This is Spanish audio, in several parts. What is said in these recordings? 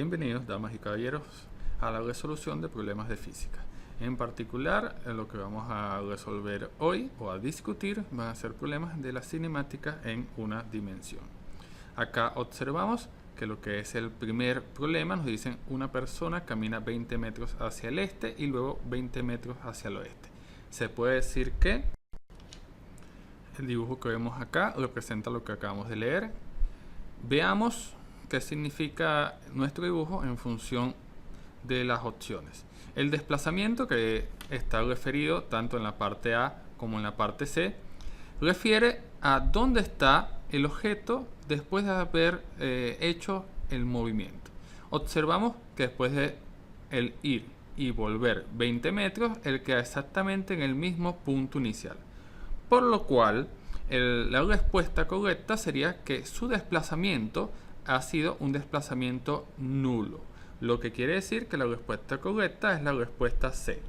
Bienvenidos, damas y caballeros, a la resolución de problemas de física. En particular, lo que vamos a resolver hoy o a discutir van a ser problemas de la cinemática en una dimensión. Acá observamos que lo que es el primer problema nos dicen una persona camina 20 metros hacia el este y luego 20 metros hacia el oeste. Se puede decir que el dibujo que vemos acá representa lo que acabamos de leer. Veamos qué significa nuestro dibujo en función de las opciones. El desplazamiento, que está referido tanto en la parte A como en la parte C, refiere a dónde está el objeto después de haber hecho el movimiento. Observamos que después de el ir y volver 20 metros, él queda exactamente en el mismo punto inicial. Por lo cual, la respuesta correcta sería que su desplazamiento ha sido un desplazamiento nulo, lo que quiere decir que la respuesta correcta es la respuesta C.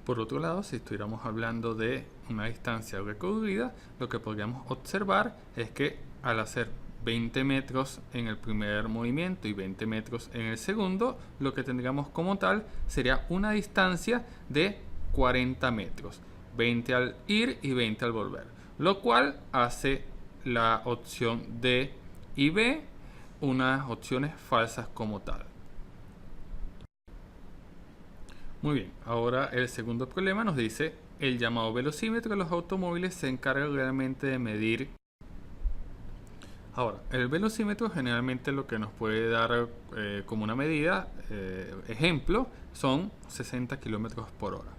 Por otro lado, si estuviéramos hablando de una distancia recorrida, lo que podríamos observar es que al hacer 20 metros en el primer movimiento y 20 metros en el segundo, lo que tendríamos como tal sería una distancia de 40 metros, 20 al ir y 20 al volver, lo cual hace la opción D y B unas opciones falsas como tal. Muy bien, ahora el segundo problema nos dice: el llamado velocímetro de los automóviles se encarga realmente de medir. Ahora, el velocímetro generalmente lo que nos puede dar como una medida, ejemplo, son 60 km por hora.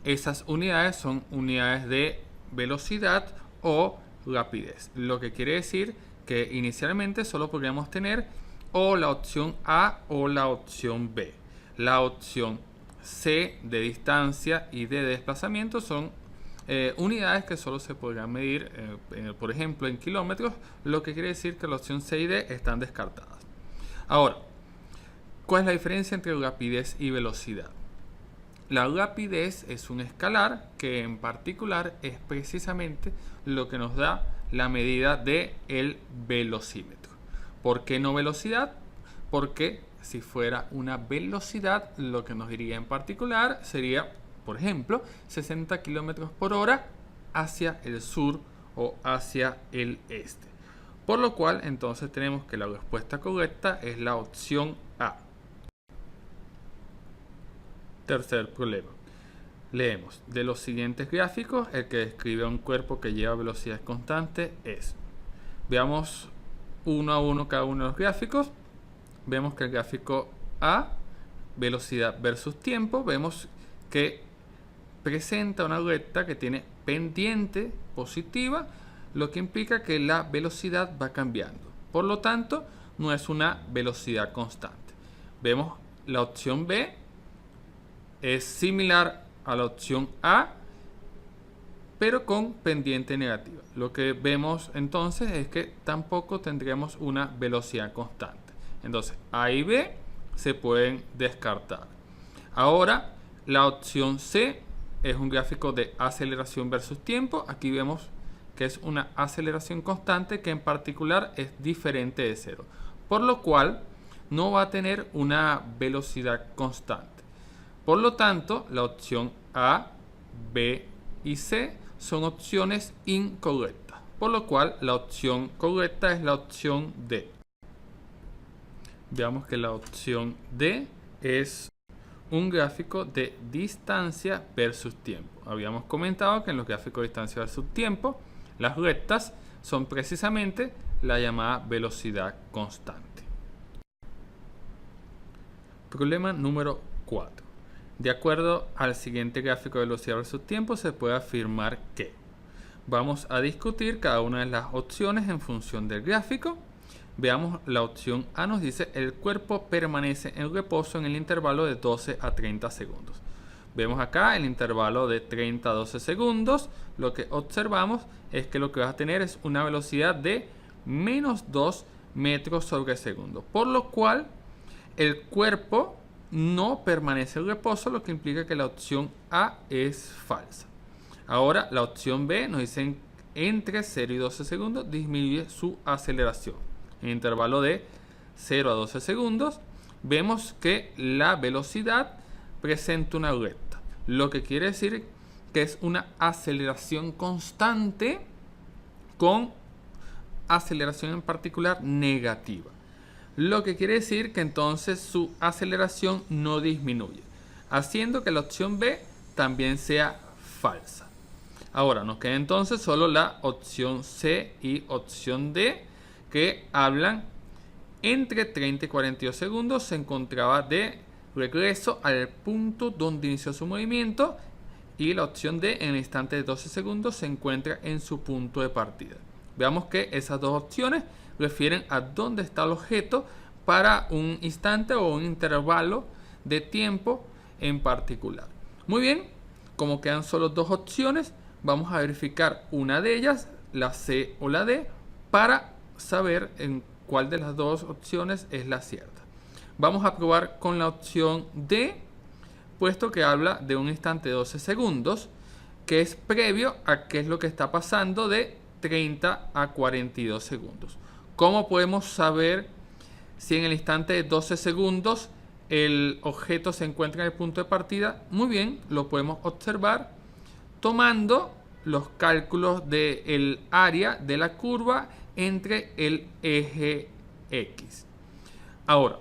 Esas unidades son unidades de velocidad o rapidez, lo que quiere decir que inicialmente solo podríamos tener o la opción A o la opción B. La opción C de distancia y D de desplazamiento son unidades que solo se podrán medir, por ejemplo, en kilómetros, lo que quiere decir que la opción C y D están descartadas. Ahora, ¿cuál es la diferencia entre rapidez y velocidad? La rapidez es un escalar que en particular es precisamente lo que nos da la medida del velocímetro. ¿Por qué no velocidad? Porque si fuera una velocidad, lo que nos diría en particular sería, por ejemplo, 60 km por hora hacia el sur o hacia el este. Por lo cual, entonces tenemos que la respuesta correcta es la opción A. Tercer problema. Leemos: de los siguientes gráficos, el que describe un cuerpo que lleva velocidad constante es. Veamos uno a uno cada uno de los gráficos. Vemos que el gráfico A, velocidad versus tiempo, vemos que presenta una recta que tiene pendiente positiva, lo que implica que la velocidad va cambiando. Por lo tanto, no es una velocidad constante. Vemos la opción B es similar a la opción A, pero con pendiente negativa. Lo que vemos entonces es que tampoco tendremos una velocidad constante. Entonces, A y B se pueden descartar. Ahora, la opción C es un gráfico de aceleración versus tiempo. Aquí vemos que es una aceleración constante que en particular es diferente de cero, por lo cual no va a tener una velocidad constante. Por lo tanto, la opción A, B y C son opciones incorrectas, por lo cual la opción correcta es la opción D. Veamos que la opción D es un gráfico de distancia versus tiempo. Habíamos comentado que en los gráficos de distancia versus tiempo, las rectas son precisamente la llamada velocidad constante. Problema número 4. De acuerdo al siguiente gráfico de velocidad versus tiempo, se puede afirmar que. Vamos a discutir cada una de las opciones en función del gráfico. Veamos la opción A, nos dice: el cuerpo permanece en reposo en el intervalo de 12 a 30 segundos. Vemos acá el intervalo de 30 a 12 segundos. Lo que observamos es que lo que vas a tener es una velocidad de menos 2 metros sobre segundo, por lo cual el cuerpo no permanece en reposo, lo que implica que la opción A es falsa. Ahora la opción B nos dice: entre 0 y 12 segundos disminuye su aceleración en intervalo de 0 a 12 segundos, vemos que la velocidad presenta una recta, lo que quiere decir que es una aceleración constante con aceleración en particular negativa. Lo que quiere decir que entonces su aceleración no disminuye, haciendo que la opción B también sea falsa. Ahora nos queda entonces solo la opción C y opción D, que hablan entre 30 y 42 segundos se encontraba de regreso al punto donde inició su movimiento, y la opción D en el instante de 12 segundos se encuentra en su punto de partida. Veamos que esas dos opciones refieren a dónde está el objeto para un instante o un intervalo de tiempo en particular. Muy bien, como quedan solo dos opciones, vamos a verificar una de ellas, la C o la D, para saber en cuál de las dos opciones es la cierta. Vamos a probar con la opción D, puesto que habla de un instante de 12 segundos, que es previo a qué es lo que está pasando de 30 a 42 segundos. ¿Cómo podemos saber si en el instante de 12 segundos el objeto se encuentra en el punto de partida? Muy bien, lo podemos observar tomando los cálculos del área de la curva entre el eje X. Ahora,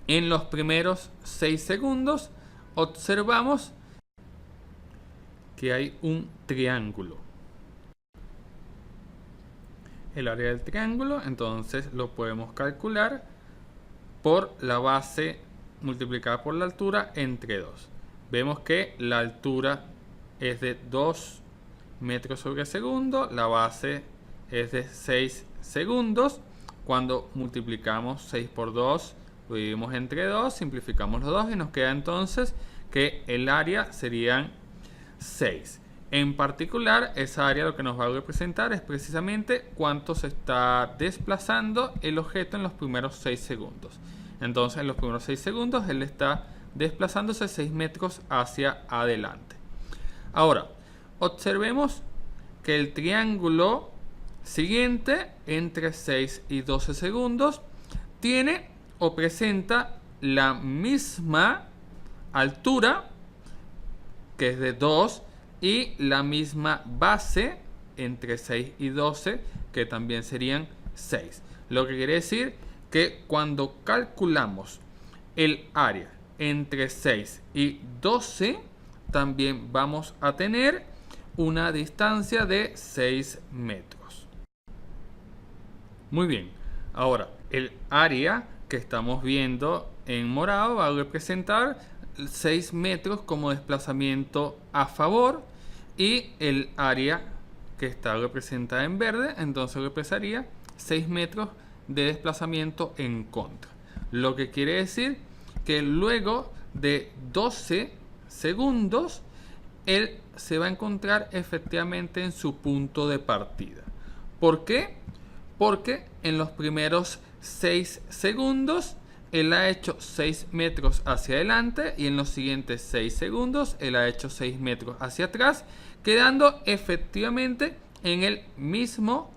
en los primeros 6 segundos observamos que hay un triángulo. El área del triángulo entonces lo podemos calcular por la base multiplicada por la altura entre 2. Vemos que la altura es de 2 metros sobre segundo, la base es de 6 segundos. Cuando multiplicamos 6 por 2, lo dividimos entre 2, simplificamos los 2 y nos queda entonces que el área serían 6. En particular, esa área lo que nos va a representar es precisamente cuánto se está desplazando el objeto en los primeros 6 segundos. Entonces, en los primeros 6 segundos, él está desplazándose 6 metros hacia adelante. Ahora, observemos que el triángulo siguiente, entre 6 y 12 segundos, tiene o presenta la misma altura, que es de 2, y la misma base entre 6 y 12, que también serían 6. Lo que quiere decir que cuando calculamos el área entre 6 y 12, también vamos a tener una distancia de 6 metros. Muy bien, ahora el área que estamos viendo en morado va a representar 6 metros como desplazamiento a favor, y el área que está representada en verde entonces representaría 6 metros de desplazamiento en contra. Lo que quiere decir que luego de 12 segundos él se va a encontrar efectivamente en su punto de partida. ¿Por qué? Porque en los primeros 6 segundos él ha hecho 6 metros hacia adelante, y en los siguientes 6 segundos él ha hecho 6 metros hacia atrás, quedando efectivamente en el mismo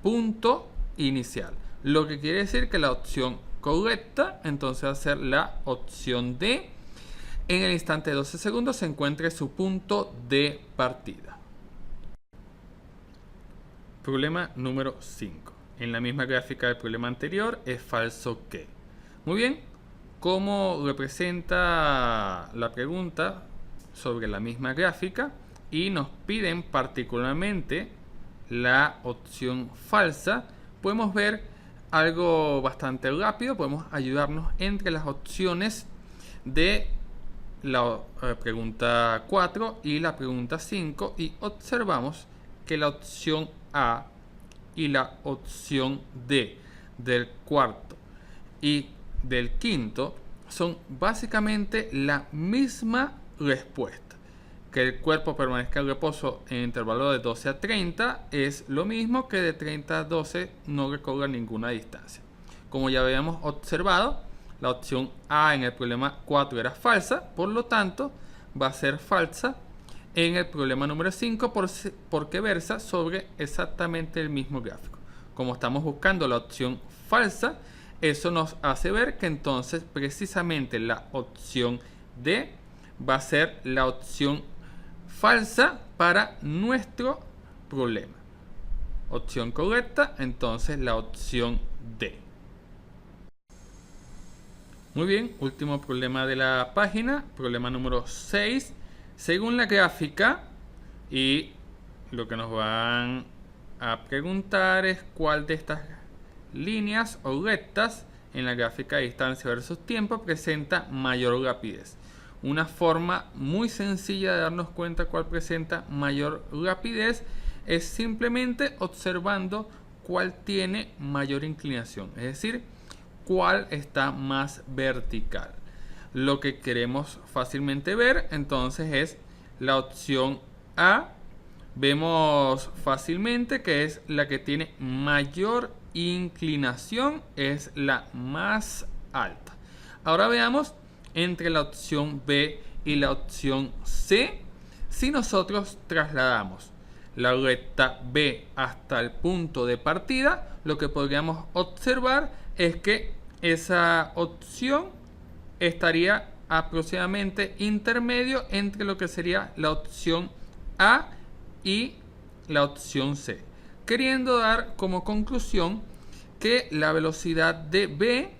punto inicial. Lo que quiere decir que la opción correcta entonces va a ser la opción D. En el instante de 12 segundos se encuentra su punto de partida. Problema número 5. En la misma gráfica del problema anterior, es falso que. Muy bien, ¿cómo representa la pregunta sobre la misma gráfica? Y nos piden particularmente la opción falsa. Podemos ver algo bastante rápido, podemos ayudarnos entre las opciones de la pregunta 4 y la pregunta 5, y observamos que la opción A y la opción D del cuarto y del quinto son básicamente la misma respuesta. Que el cuerpo permanezca en reposo en intervalo de 12 a 30 es lo mismo que de 30 a 12 no recorra ninguna distancia. Como ya habíamos observado, la opción A en el problema 4 era falsa, por lo tanto va a ser falsa en el problema número 5 porque versa sobre exactamente el mismo gráfico. Como estamos buscando la opción falsa, eso nos hace ver que entonces precisamente la opción D va a ser la opción falsa para nuestro problema. Opción correcta, entonces la opción D. Muy bien, último problema de la página, problema número 6. Según la gráfica, y lo que nos van a preguntar es cuál de estas líneas o rectas en la gráfica de distancia versus tiempo presenta mayor rapidez. Una forma muy sencilla de darnos cuenta cuál presenta mayor rapidez es simplemente observando cuál tiene mayor inclinación, es decir, cuál está más vertical. Lo que queremos fácilmente ver entonces es la opción A. Vemos fácilmente que es la que tiene mayor inclinación, es la más alta. Ahora veamos entre la opción B y la opción C. Si nosotros trasladamos la recta B hasta el punto de partida, lo que podríamos observar es que esa opción estaría aproximadamente intermedio entre lo que sería la opción A y la opción C, queriendo dar como conclusión que la velocidad de B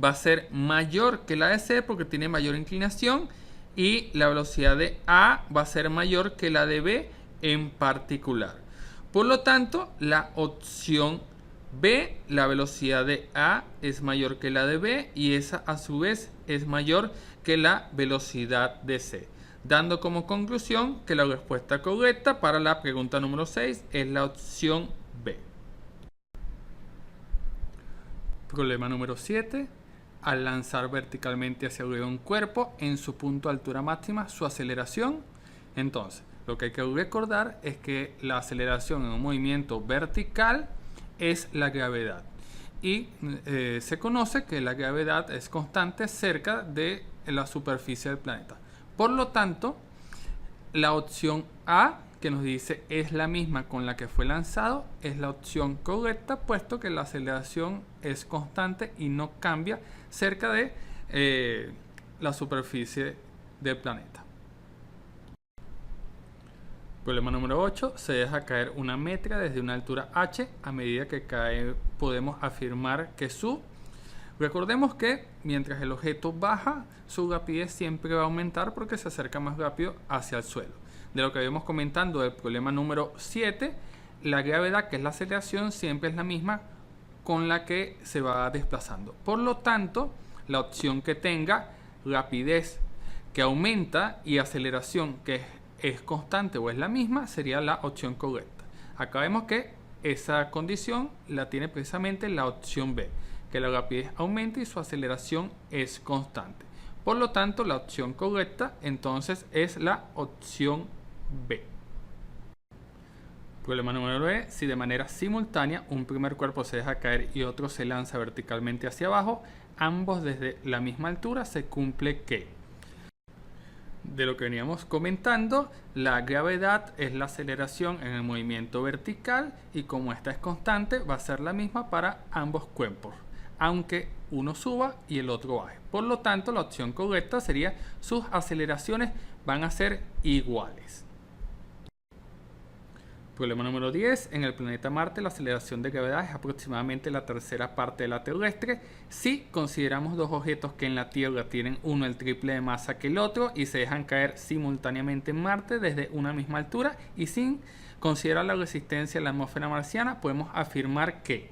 va a ser mayor que la de C porque tiene mayor inclinación, y la velocidad de A va a ser mayor que la de B en particular. Por lo tanto, la opción B, la velocidad de A es mayor que la de B, y esa a su vez es mayor que la velocidad de C, dando como conclusión que la respuesta correcta para la pregunta número 6 es la opción B. Problema número 7. Al lanzar verticalmente hacia arriba un cuerpo en su punto de altura máxima, su aceleración. Entonces, lo que hay que recordar es que la aceleración en un movimiento vertical es la gravedad. Y se conoce que la gravedad es constante cerca de la superficie del planeta. Por lo tanto, la opción A, que nos dice es la misma con la que fue lanzado, es la opción correcta, puesto que la aceleración es constante y no cambia cerca de la superficie del planeta. Problema número 8. Se deja caer una métrica desde una altura h. A medida que cae, podemos afirmar que recordemos que mientras el objeto baja, su rapidez siempre va a aumentar porque se acerca más rápido hacia el suelo. De lo que habíamos comentando del problema número 7, la gravedad, que es la aceleración, siempre es la misma con la que se va desplazando. Por lo tanto, la opción que tenga rapidez que aumenta y aceleración que es constante o es la misma sería la opción correcta. Acá vemos que esa condición la tiene precisamente la opción B, que la rapidez aumenta y su aceleración es constante. Por lo tanto, la opción correcta entonces es la opción B. Problema número 9. Si de manera simultánea un primer cuerpo se deja caer y otro se lanza verticalmente hacia abajo, ambos desde la misma altura, se cumple que, de lo que veníamos comentando, la gravedad es la aceleración en el movimiento vertical, y como esta es constante, va a ser la misma para ambos cuerpos, aunque uno suba y el otro baje. Por lo tanto, la opción correcta sería sus aceleraciones van a ser iguales. Problema número 10. En el planeta Marte la aceleración de gravedad es aproximadamente la tercera parte de la terrestre si consideramos dos objetos que en la Tierra tienen uno el triple de masa que el otro y se dejan caer simultáneamente en Marte desde una misma altura, y sin considerar la resistencia en la atmósfera marciana podemos afirmar que...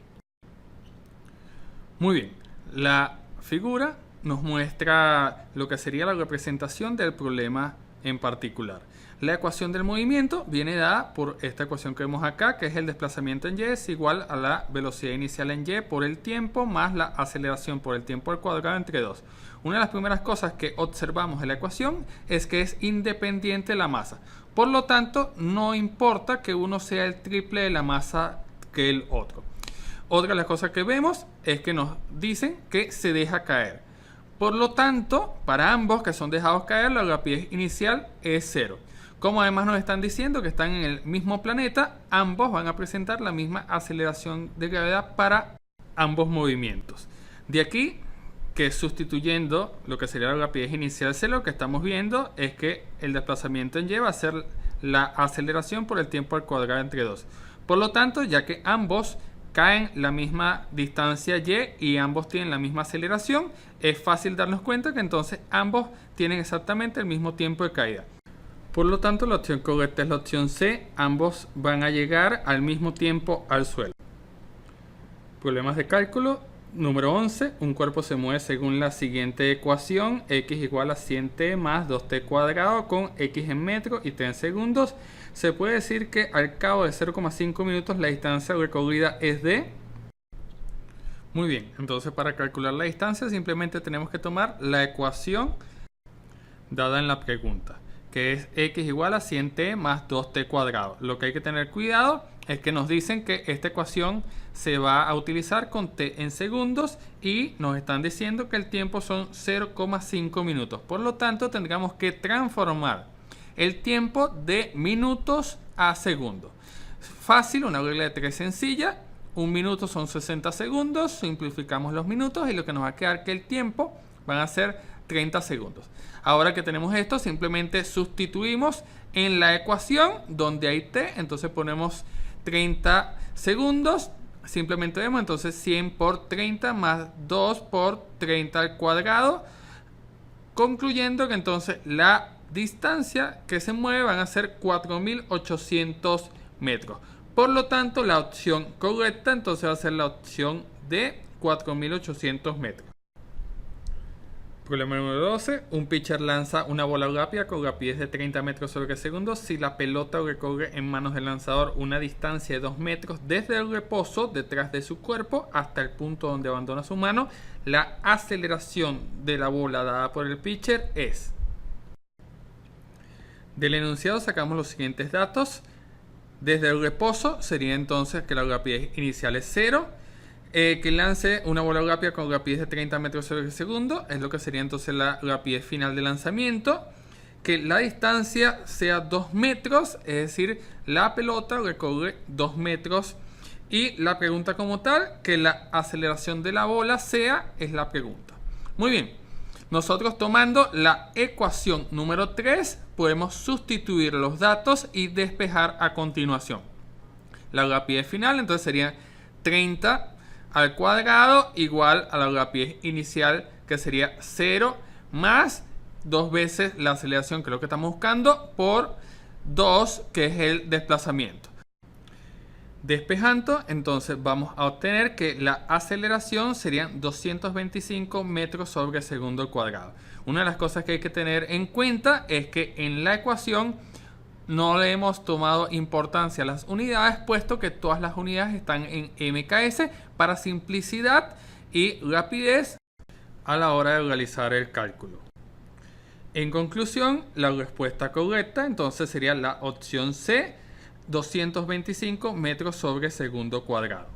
Muy bien, la figura nos muestra lo que sería la representación del problema en particular. La ecuación del movimiento viene dada por esta ecuación que vemos acá, que es el desplazamiento en y es igual a la velocidad inicial en y por el tiempo más la aceleración por el tiempo al cuadrado entre 2. Una de las primeras cosas que observamos en la ecuación es que es independiente de la masa. Por lo tanto, no importa que uno sea el triple de la masa que el otro. Otra de las cosas que vemos es que nos dicen que se deja caer. Por lo tanto, para ambos que son dejados caer, la rapidez inicial es 0. Como además nos están diciendo que están en el mismo planeta, ambos van a presentar la misma aceleración de gravedad para ambos movimientos. De aquí que sustituyendo lo que sería la rapidez inicial C, lo que estamos viendo es que el desplazamiento en Y va a ser la aceleración por el tiempo al cuadrado entre 2. Por lo tanto, ya que ambos caen la misma distancia Y y ambos tienen la misma aceleración, es fácil darnos cuenta que entonces ambos tienen exactamente el mismo tiempo de caída. Por lo tanto, la opción correcta es la opción C. Ambos van a llegar al mismo tiempo al suelo. Problemas de cálculo. Número 11. Un cuerpo se mueve según la siguiente ecuación: x igual a 100t más 2t cuadrado con x en metros y t en segundos. Se puede decir que al cabo de 0,5 minutos la distancia recorrida es de... Muy bien, entonces para calcular la distancia simplemente tenemos que tomar la ecuación dada en la pregunta, que es x igual a 100t más 2t cuadrado. Lo que hay que tener cuidado es que nos dicen que esta ecuación se va a utilizar con t en segundos y nos están diciendo que el tiempo son 0,5 minutos. Por lo tanto, tendríamos que transformar el tiempo de minutos a segundos. Fácil, una regla de 3 sencilla. Un minuto son 60 segundos, simplificamos los minutos y lo que nos va a quedar que el tiempo van a ser 30 segundos. Ahora que tenemos esto, simplemente sustituimos en la ecuación donde hay t, entonces ponemos 30 segundos, simplemente vemos entonces 100 por 30 más 2 por 30 al cuadrado, concluyendo que entonces la distancia que se mueve van a ser 4.800 metros. Por lo tanto, la opción correcta entonces va a ser la opción de 4.800 metros. Problema número 12. Un pitcher lanza una bola rápida con rapidez de 30 metros sobre segundo. Si la pelota recorre en manos del lanzador una distancia de 2 metros desde el reposo detrás de su cuerpo hasta el punto donde abandona su mano, la aceleración de la bola dada por el pitcher es... Del enunciado sacamos los siguientes datos. Desde el reposo sería entonces que la rapidez inicial es 0. Que lance una bola rápida con rapidez de 30 metros sobre segundo, es lo que sería entonces la rapidez final de lanzamiento. Que la distancia sea 2 metros, es decir, la pelota recorre 2 metros. Y la pregunta como tal, que la aceleración de la bola sea, es la pregunta. Muy bien, nosotros tomando la ecuación número 3, podemos sustituir los datos y despejar a continuación. La rapidez final entonces sería 30 al cuadrado igual a la rapidez inicial, que sería 0 más 2 veces la aceleración, que es lo que estamos buscando, por 2, que es el desplazamiento. Despejando, entonces vamos a obtener que la aceleración serían 225 metros sobre segundo al cuadrado. Una de las cosas que hay que tener en cuenta es que en la ecuación no le hemos tomado importancia a las unidades, puesto que todas las unidades están en MKS para simplicidad y rapidez a la hora de realizar el cálculo. En conclusión, la respuesta correcta entonces sería la opción C, 225 metros sobre segundo cuadrado.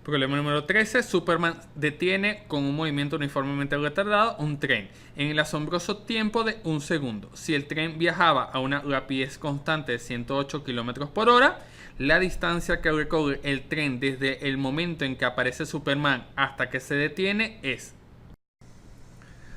Problema número 13. Superman detiene con un movimiento uniformemente retardado un tren en el asombroso tiempo de un segundo. Si el tren viajaba a una rapidez constante de 108 km por hora, la distancia que recorre el tren desde el momento en que aparece Superman hasta que se detiene es...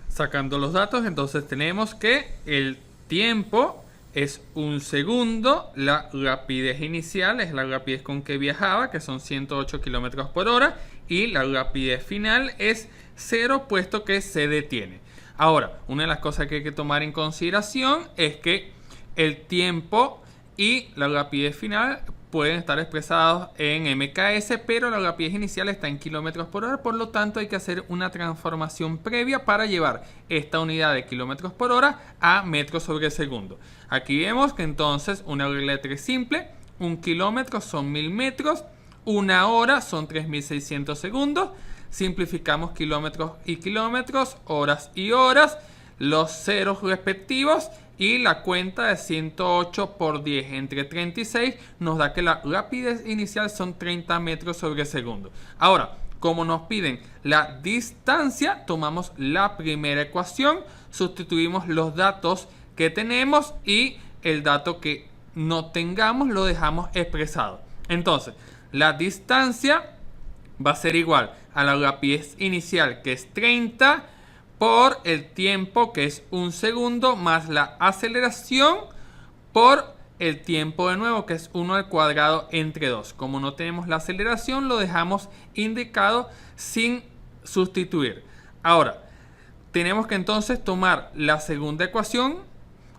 Sacando los datos, entonces tenemos que el tiempo es un segundo, la rapidez inicial es la rapidez con que viajaba, que son 108 km por hora, y la rapidez final es 0, puesto que se detiene. Ahora, una de las cosas que hay que tomar en consideración es que el tiempo y la rapidez final pueden estar expresados en MKS, pero la rapidez inicial está en kilómetros por hora, por lo tanto hay que hacer una transformación previa para llevar esta unidad de kilómetros por hora a metros sobre segundo. Aquí vemos que entonces una regla de 3 simple, un kilómetro son 1000 metros, una hora son 3600 segundos, simplificamos kilómetros y kilómetros, horas y horas, los ceros respectivos, y la cuenta de 108 por 10 entre 36 nos da que la rapidez inicial son 30 metros sobre segundo. Ahora, como nos piden la distancia, tomamos la primera ecuación, sustituimos los datos que tenemos y el dato que no tengamos lo dejamos expresado. Entonces, la distancia va a ser igual a la rapidez inicial, que es 30, por el tiempo, que es 1 segundo, más la aceleración por el tiempo de nuevo, que es 1 al cuadrado entre 2. Como no tenemos la aceleración, lo dejamos indicado sin sustituir. Ahora, tenemos que entonces tomar la segunda ecuación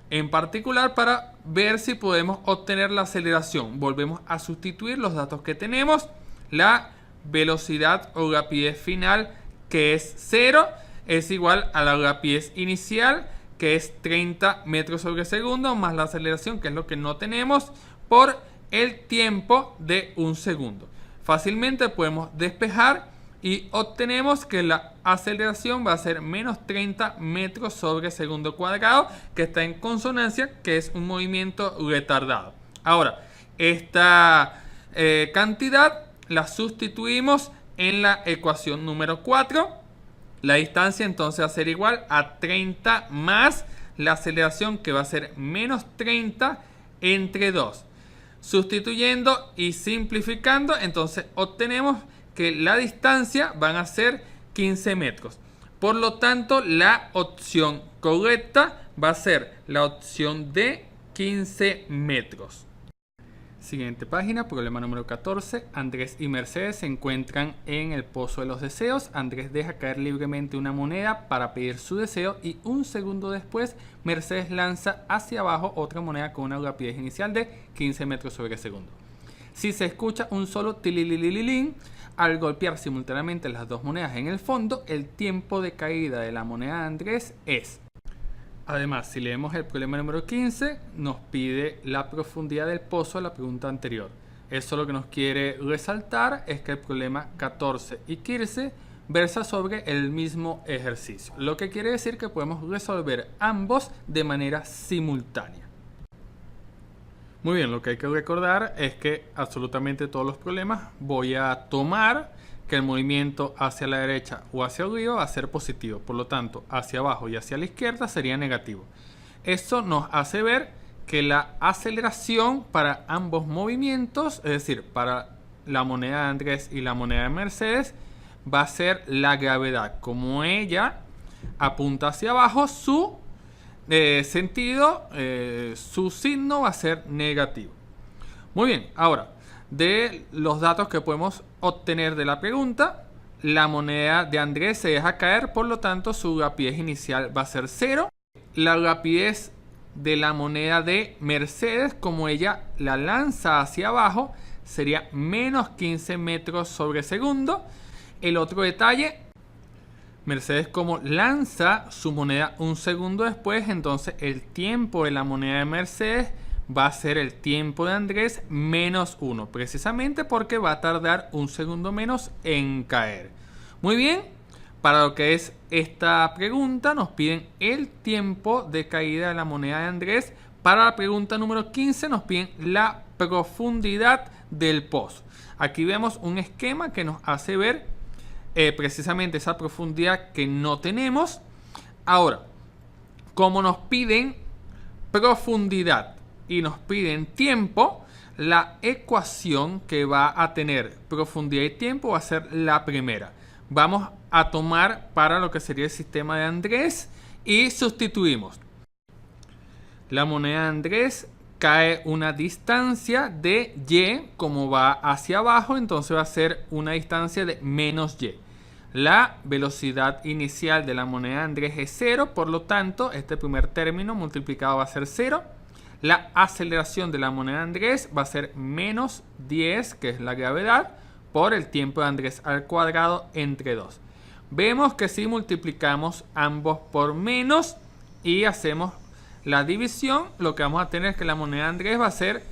en particular para ver si podemos obtener la aceleración. Volvemos a sustituir los datos que tenemos. La velocidad o rapidez final, que es 0, es igual a la rapidez inicial, que es 30 metros sobre segundo, más la aceleración, que es lo que no tenemos, por el tiempo de 1 segundo. Fácilmente podemos despejar y obtenemos que la aceleración va a ser menos 30 metros sobre segundo cuadrado, que está en consonancia, que es un movimiento retardado. Ahora, esta cantidad la sustituimos en la ecuación número 4. La distancia entonces va a ser igual a 30 más la aceleración, que va a ser menos 30 entre 2. Sustituyendo y simplificando, entonces obtenemos que la distancia van a ser 15 metros. Por lo tanto, la opción correcta va a ser la opción de 15 metros. Siguiente página, problema número 14. Andrés y Mercedes se encuentran en el pozo de los deseos. Andrés deja caer libremente una moneda para pedir su deseo y 1 segundo después Mercedes lanza hacia abajo otra moneda con una rapidez inicial de 15 metros sobre segundo. Si se escucha un solo tilililililín al golpear simultáneamente las dos monedas en el fondo, el tiempo de caída de la moneda de Andrés es... Además, si leemos el problema número 15, nos pide la profundidad del pozo a la pregunta anterior. Eso lo que nos quiere resaltar es que el problema 14 y 15 versa sobre el mismo ejercicio, lo que quiere decir que podemos resolver ambos de manera simultánea. Muy bien, lo que hay que recordar es que absolutamente todos los problemas voy a tomar que el movimiento hacia la derecha o hacia arriba va a ser positivo, por lo tanto hacia abajo y hacia la izquierda sería negativo. Esto nos hace ver que la aceleración para ambos movimientos, es decir, para la moneda de Andrés y la moneda de Mercedes, va a ser la gravedad. Como ella apunta hacia abajo, su sentido, su signo va a ser negativo. Muy bien, ahora, de los datos que podemos obtener de la pregunta, la moneda de Andrés se deja caer, por lo tanto su rapidez inicial va a ser 0. La rapidez de la moneda de Mercedes, como ella la lanza hacia abajo, sería menos 15 metros sobre segundo. El otro detalle, Mercedes como lanza su moneda 1 segundo después, entonces el tiempo de la moneda de Mercedes va a ser el tiempo de Andrés menos 1, precisamente porque va a tardar 1 segundo menos en caer. Muy bien, para lo que es esta pregunta nos piden el tiempo de caída de la moneda de Andrés. Para la pregunta número 15 nos piden la profundidad del pozo. Aquí vemos un esquema que nos hace ver precisamente esa profundidad que no tenemos. Ahora, como nos piden profundidad y nos piden tiempo, la ecuación que va a tener profundidad y tiempo va a ser la primera. Vamos a tomar para lo que sería el sistema de Andrés y sustituimos. La moneda de Andrés cae una distancia de y, como va hacia abajo, entonces va a ser una distancia de menos y. La velocidad inicial de la moneda de Andrés es 0, por lo tanto, este primer término multiplicado va a ser 0. La aceleración de la moneda de Andrés va a ser menos 10, que es la gravedad, por el tiempo de Andrés al cuadrado entre 2. Vemos que si multiplicamos ambos por menos y hacemos la división, lo que vamos a tener es que la moneda de Andrés va a ser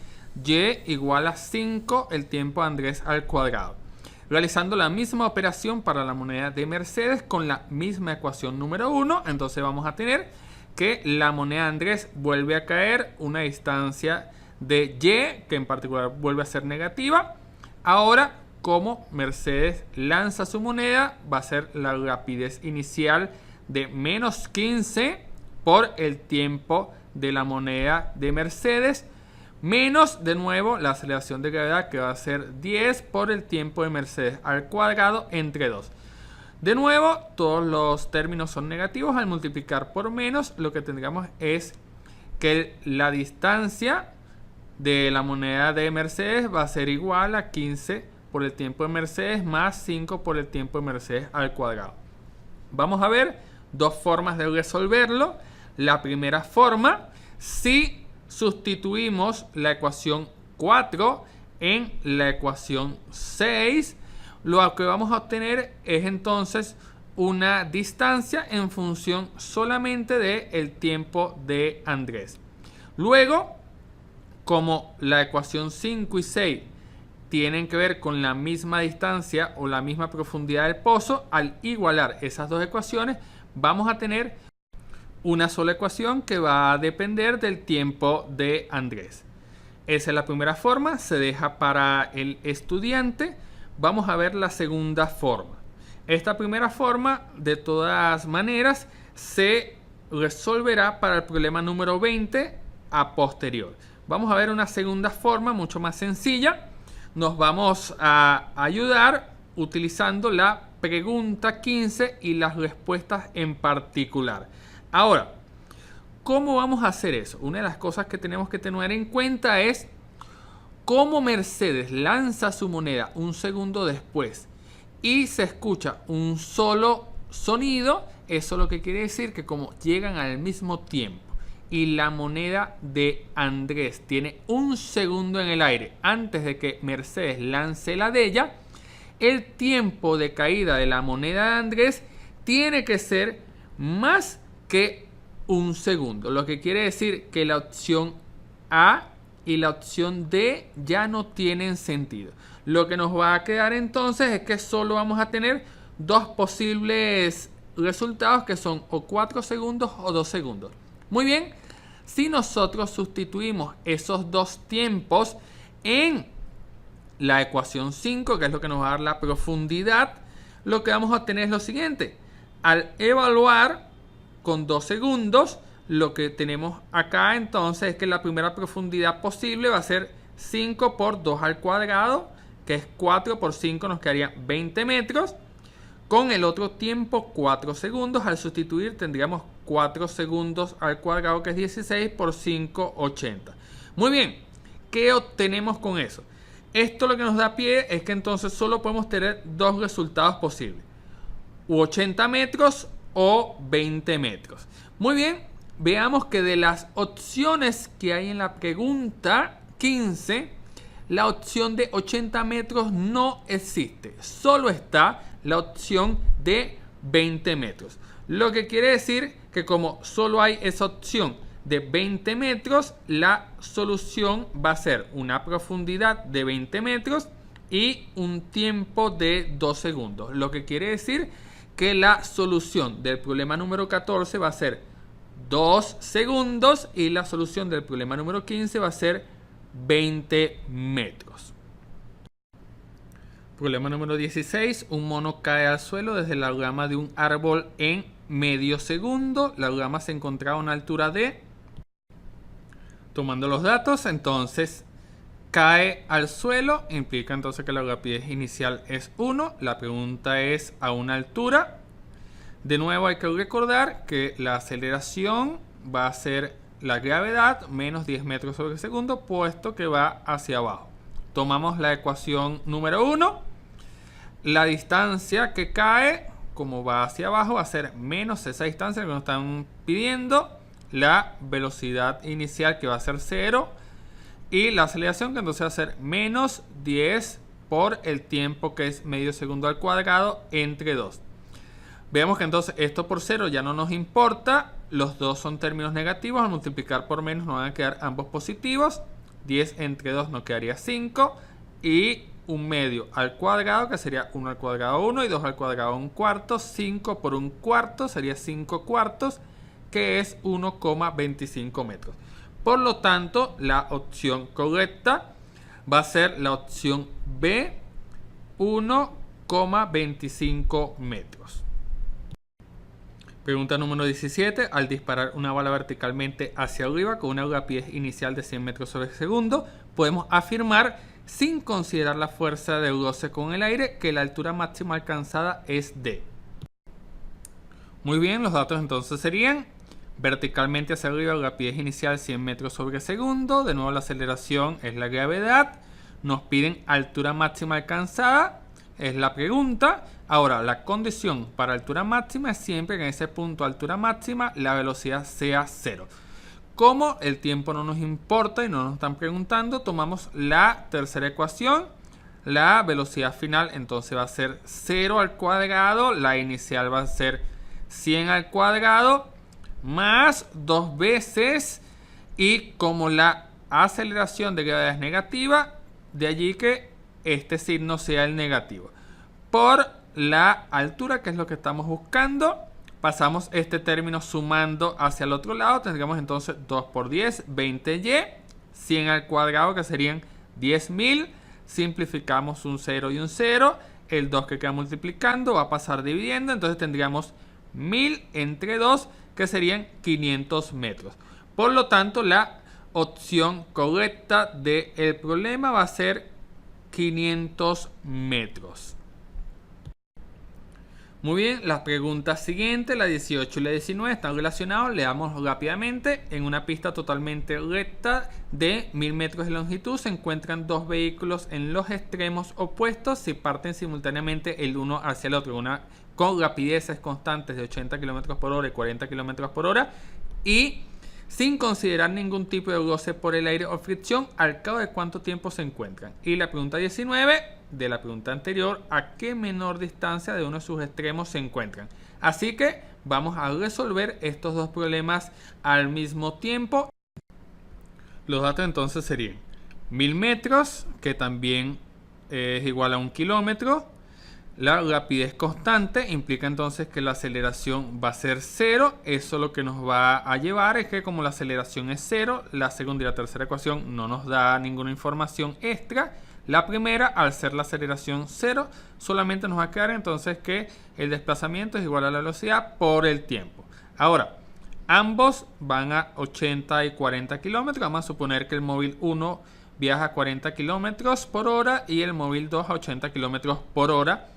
y igual a 5 el tiempo de Andrés al cuadrado. Realizando la misma operación para la moneda de Mercedes con la misma ecuación número 1, entonces vamos a tener que la moneda de Andrés vuelve a caer una distancia de y, que en particular vuelve a ser negativa. Ahora, como Mercedes lanza su moneda, va a ser la rapidez inicial de menos 15 por el tiempo de la moneda de Mercedes, menos de nuevo la aceleración de gravedad, que va a ser 10 por el tiempo de Mercedes al cuadrado entre 2. De nuevo, todos los términos son negativos. Al multiplicar por menos, lo que tendríamos es que la distancia de la moneda de Mercedes va a ser igual a 15 por el tiempo de Mercedes más 5 por el tiempo de Mercedes al cuadrado. Vamos a ver dos formas de resolverlo. La primera forma, si sustituimos la ecuación 4 en la ecuación 6, lo que vamos a obtener es entonces una distancia en función solamente del tiempo de Andrés. Luego, como la ecuación 5 y 6 tienen que ver con la misma distancia o la misma profundidad del pozo, al igualar esas dos ecuaciones, vamos a tener una sola ecuación que va a depender del tiempo de Andrés. Esa es la primera forma, se deja para el estudiante. Vamos a ver la segunda forma. Esta primera forma, de todas maneras, se resolverá para el problema número 20 a posterior. Vamos a ver una segunda forma mucho más sencilla. Nos vamos a ayudar utilizando la pregunta 15 y las respuestas en particular. Ahora, ¿cómo vamos a hacer eso? Una de las cosas que tenemos que tener en cuenta es cómo Mercedes lanza su moneda un segundo después y se escucha un solo sonido. Eso lo que quiere decir que como llegan al mismo tiempo y la moneda de Andrés tiene un segundo en el aire antes de que Mercedes lance la de ella, el tiempo de caída de la moneda de Andrés tiene que ser más que un segundo. Lo que quiere decir que la opción A y la opción D ya no tienen sentido. Lo que nos va a quedar entonces es que solo vamos a tener dos posibles resultados, que son o 4 segundos o 2 segundos. Muy bien, si nosotros sustituimos esos dos tiempos en la ecuación 5, que es lo que nos va a dar la profundidad, lo que vamos a obtener es lo siguiente. Al evaluar con 2 segundos, lo que tenemos acá entonces es que la primera profundidad posible va a ser 5 por 2 al cuadrado, que es 4 por 5, nos quedaría 20 metros. Con el otro tiempo, 4 segundos. Al sustituir tendríamos 4 segundos al cuadrado, que es 16 por 5, 80. Muy bien, ¿qué obtenemos con eso? Esto lo que nos da pie es que entonces solo podemos tener dos resultados posibles: u 80 metros o 20 metros. Muy bien, veamos que de las opciones que hay en la pregunta 15, la opción de 80 metros no existe. Solo está la opción de 20 metros. Lo que quiere decir que como solo hay esa opción de 20 metros, la solución va a ser una profundidad de 20 metros y un tiempo de 2 segundos. Lo que quiere decir que la solución del problema número 14 va a ser 2 segundos y la solución del problema número 15 va a ser 20 metros. Problema número 16. Un mono cae al suelo desde la rama de un árbol en medio segundo. La rama se encontraba a una altura de... Tomando los datos, entonces cae al suelo. Implica entonces que la rapidez inicial es 1. La pregunta es a una altura. De nuevo hay que recordar que la aceleración va a ser la gravedad menos 10 metros sobre segundo, puesto que va hacia abajo. Tomamos la ecuación número 1. La distancia que cae, como va hacia abajo, va a ser menos esa distancia que nos están pidiendo. La velocidad inicial, que va a ser 0. Y la aceleración, que entonces va a ser menos 10 por el tiempo, que es medio segundo al cuadrado, entre 2. Veamos que entonces esto por 0 ya no nos importa. Los dos son términos negativos. Al multiplicar por menos nos van a quedar ambos positivos. 10 entre 2 nos quedaría 5. Y un medio al cuadrado, que sería 1 al cuadrado 1 y 2 al cuadrado 1 cuarto. 5 por 1 cuarto sería 5 cuartos, que es 1,25 metros. Por lo tanto, la opción correcta va a ser la opción B, 1,25 metros. Pregunta número 17. Al disparar una bala verticalmente hacia arriba con una rapidez inicial de 100 metros sobre segundo, podemos afirmar, sin considerar la fuerza de roce con el aire, que la altura máxima alcanzada es de. Muy bien, los datos entonces serían: verticalmente hacia arriba, rapidez inicial 100 metros sobre segundo. De nuevo, la aceleración es la gravedad. Nos piden altura máxima alcanzada, es la pregunta. Ahora, la condición para altura máxima es siempre que en ese punto altura máxima la velocidad sea 0. Como el tiempo no nos importa y no nos están preguntando, tomamos la tercera ecuación. La velocidad final entonces va a ser 0 al cuadrado, la inicial va a ser 100 al cuadrado, más 2 veces, y como la aceleración de gravedad es negativa, de allí que este signo sea el negativo. Por la altura, que es lo que estamos buscando, pasamos este término sumando hacia el otro lado. Tendríamos entonces 2 por 10, 20y, 100 al cuadrado, que serían 10.000. Simplificamos un 0 y un 0. El 2 que queda multiplicando va a pasar dividiendo. Entonces tendríamos 1000 entre 2, que serían 500 metros. Por lo tanto, la opción correcta del problema va a ser 500 metros. Muy bien, las preguntas siguientes, la 18 y la 19, están relacionadas. Leamos rápidamente. En una pista totalmente recta de 1000 metros de longitud se encuentran dos vehículos en los extremos opuestos. Si parten simultáneamente el uno hacia el otro, con rapideces constantes de 80 km por hora y 40 km por hora, y sin considerar ningún tipo de roce por el aire o fricción, ¿al cabo de cuánto tiempo se encuentran? Y la pregunta 19 de la pregunta anterior: ¿a qué menor distancia de uno de sus extremos se encuentran? Así que vamos a resolver estos dos problemas al mismo tiempo. Los datos entonces serían 1000 metros, que también es igual a 1 kilómetro. La rapidez constante implica entonces que la aceleración va a ser 0. Eso lo que nos va a llevar es que, como la aceleración es 0, la segunda y la tercera ecuación no nos da ninguna información extra. La primera, al ser la aceleración 0, solamente nos va a quedar entonces que el desplazamiento es igual a la velocidad por el tiempo. Ahora, ambos van a 80 y 40 kilómetros. Vamos a suponer que el móvil 1 viaja a 40 kilómetros por hora y el móvil 2 a 80 kilómetros por hora,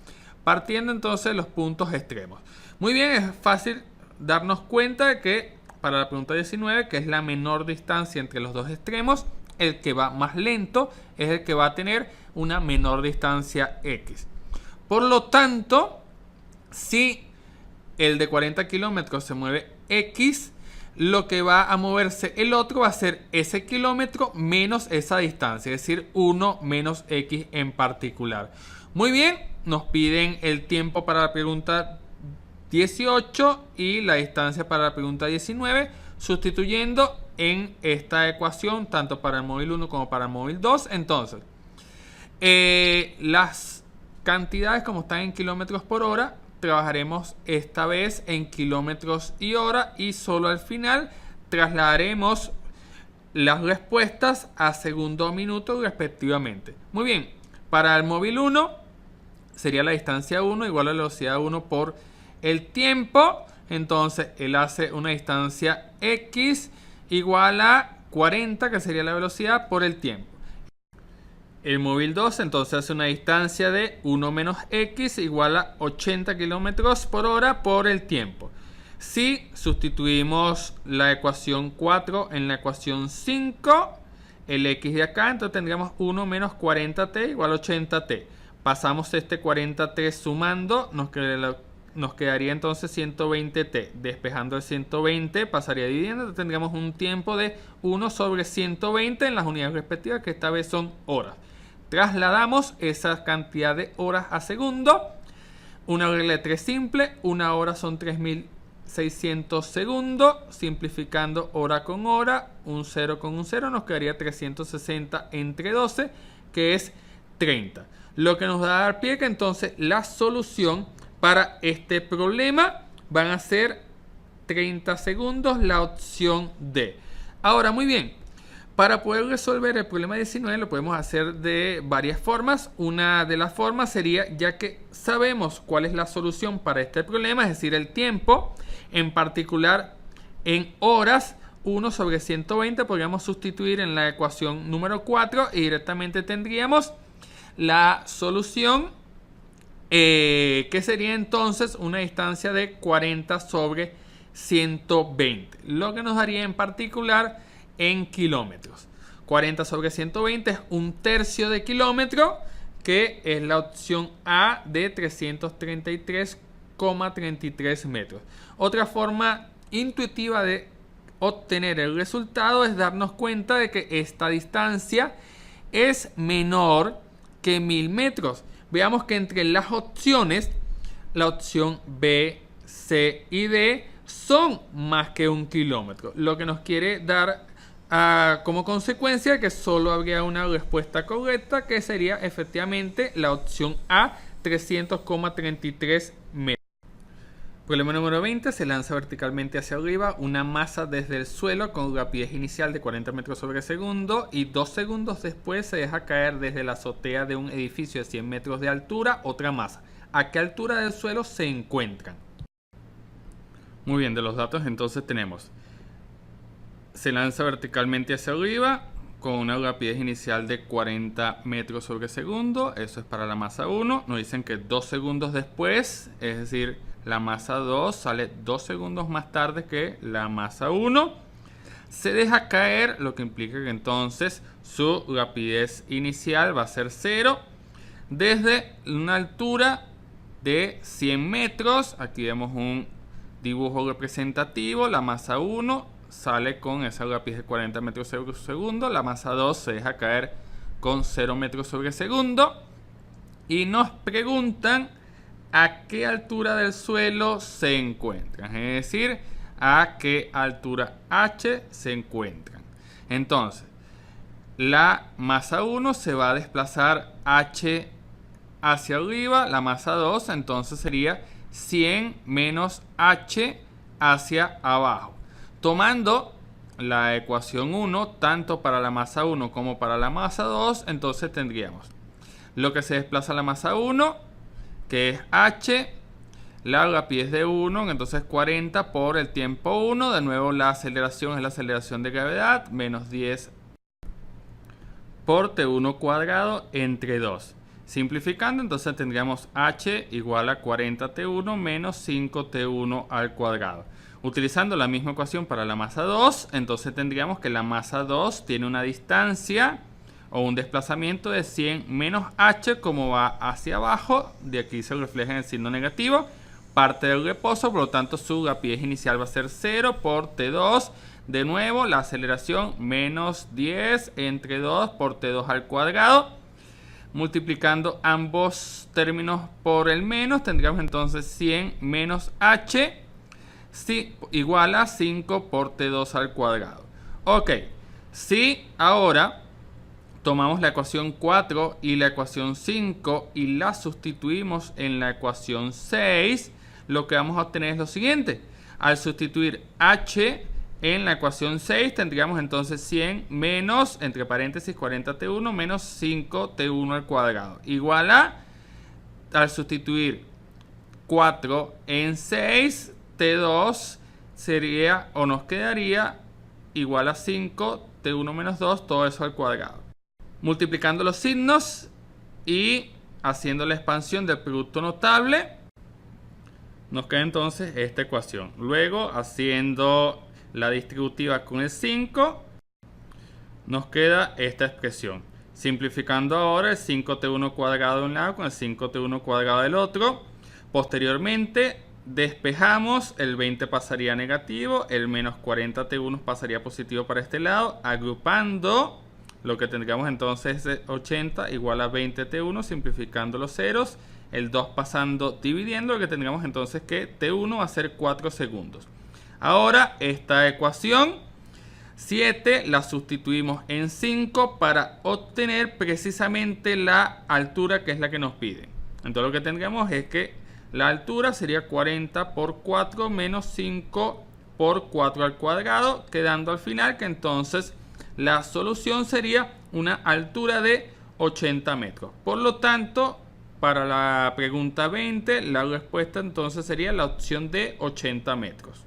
partiendo entonces de los puntos extremos. Muy bien, es fácil darnos cuenta de que para la pregunta 19, que es la menor distancia entre los dos extremos, el que va más lento es el que va a tener una menor distancia X. Por lo tanto, si el de 40 kilómetros se mueve X, lo que va a moverse el otro va a ser ese kilómetro menos esa distancia, es decir, 1 menos X en particular. Muy bien, nos piden el tiempo para la pregunta 18 y la distancia para la pregunta 19, sustituyendo en esta ecuación tanto para el móvil 1 como para el móvil 2. Entonces, las cantidades, como están en kilómetros por hora, trabajaremos esta vez en kilómetros y hora, y solo al final trasladaremos las respuestas a segundo o minuto respectivamente. Muy bien, para el móvil 1 sería la distancia 1 igual a la velocidad 1 por el tiempo. Entonces él hace una distancia X igual a 40, que sería la velocidad, por el tiempo. El móvil 2 entonces hace una distancia de 1 menos X igual a 80 kilómetros por hora por el tiempo. Si sustituimos la ecuación 4 en la ecuación 5, el X de acá, entonces tendríamos 1 menos 40t igual a 80t. Pasamos este 40t sumando, nos quedaría entonces 120t. Despejando el 120 pasaría dividiendo, entonces tendríamos un tiempo de 1 sobre 120 en las unidades respectivas, que esta vez son horas. Trasladamos esa cantidad de horas a segundo. Una regla de 3 simple, una hora son 3600 segundos. Simplificando hora con hora, un 0 con un 0, nos quedaría 360 entre 12, que es 30. Lo que nos va a dar pie que entonces la solución para este problema van a ser 30 segundos, la opción D. Ahora, muy bien, para poder resolver el problema 19 lo podemos hacer de varias formas. Una de las formas sería, ya que sabemos cuál es la solución para este problema, es decir, el tiempo, En particular, en horas, 1 sobre 120 podríamos sustituir en la ecuación número 4 y directamente tendríamos la solución que sería entonces una distancia de 40 sobre 120, lo que nos daría en particular en kilómetros. 40 sobre 120 es 1/3 de kilómetro, que es la opción A de 333,33 metros. Otra forma intuitiva de obtener el resultado es darnos cuenta de que esta distancia es menor que 1000 metros. Veamos que entre las opciones, la opción B, C y D son más que 1 kilómetro, lo que nos quiere dar como consecuencia que solo habría una respuesta correcta, que sería efectivamente la opción A, 300,33 metros. Problema número 20. Se lanza verticalmente hacia arriba una masa desde el suelo con rapidez inicial de 40 metros sobre segundo y 2 segundos después se deja caer desde la azotea de un edificio de 100 metros de altura otra masa. ¿A qué altura del suelo se encuentran? Muy bien, de los datos entonces tenemos: se lanza verticalmente hacia arriba con una rapidez inicial de 40 metros sobre segundo. Eso es para la masa 1. Nos dicen que 2 segundos después, es decir, la masa 2 sale 2 segundos más tarde que la masa 1. Se deja caer, lo que implica que entonces su rapidez inicial va a ser 0. Desde una altura de 100 metros, aquí vemos un dibujo representativo. La masa 1 sale con esa rapidez de 40 metros sobre segundo. La masa 2 se deja caer con 0 metros sobre segundo. Y nos preguntan a qué altura del suelo se encuentran. Es decir, a qué altura h se encuentran. Entonces, la masa 1 se va a desplazar h hacia arriba. La masa 2 entonces sería 100 menos h hacia abajo. Tomando la ecuación 1, tanto para la masa 1 como para la masa 2, entonces tendríamos lo que se desplaza la masa 1, que es h, la rapidez de 1, entonces 40 por el tiempo 1. De nuevo la aceleración es la aceleración de gravedad, menos 10 por t1 cuadrado entre 2. Simplificando, entonces tendríamos h igual a 40t1 menos 5t1 al cuadrado. Utilizando la misma ecuación para la masa 2, entonces tendríamos que la masa 2 tiene una distancia o un desplazamiento de 100 menos h, como va hacia abajo. De aquí se refleja en el signo negativo, parte del reposo, por lo tanto su rapidez inicial va a ser 0 por t2. De nuevo la aceleración menos 10 entre 2 por t2 al cuadrado. Multiplicando ambos términos por el menos, tendríamos entonces 100 menos h igual a 5 por t2 al cuadrado. Ok, si ahora tomamos la ecuación 4 y la ecuación 5 y la sustituimos en la ecuación 6, lo que vamos a obtener es lo siguiente. Al sustituir h en la ecuación 6, tendríamos entonces 100 menos, entre paréntesis, 40t1 menos 5t1 al cuadrado. Igual a, al sustituir 4 en 6, t2 sería o nos quedaría igual a 5, t1 menos 2, todo eso al cuadrado. Multiplicando los signos y haciendo la expansión del producto notable, nos queda entonces esta ecuación. Luego, haciendo la distributiva con el 5, nos queda esta expresión. Simplificando ahora el 5t1 cuadrado de un lado con el 5t1 cuadrado del otro. Posteriormente despejamos, el 20 pasaría a negativo, el menos 40t1 pasaría positivo para este lado. Agrupando, lo que tendríamos entonces es 80 igual a 20t1, simplificando los ceros. El 2 pasando, dividiendo, lo que tendríamos entonces que t1 va a ser 4 segundos. Ahora esta ecuación 7 la sustituimos en 5 para obtener precisamente la altura, que es la que nos piden. Entonces lo que tendríamos es que la altura sería 40 por 4 menos 5 por 4 al cuadrado, quedando al final que entonces la solución sería una altura de 80 metros. Por lo tanto, Para la pregunta 20, la respuesta entonces sería la opción de 80 metros.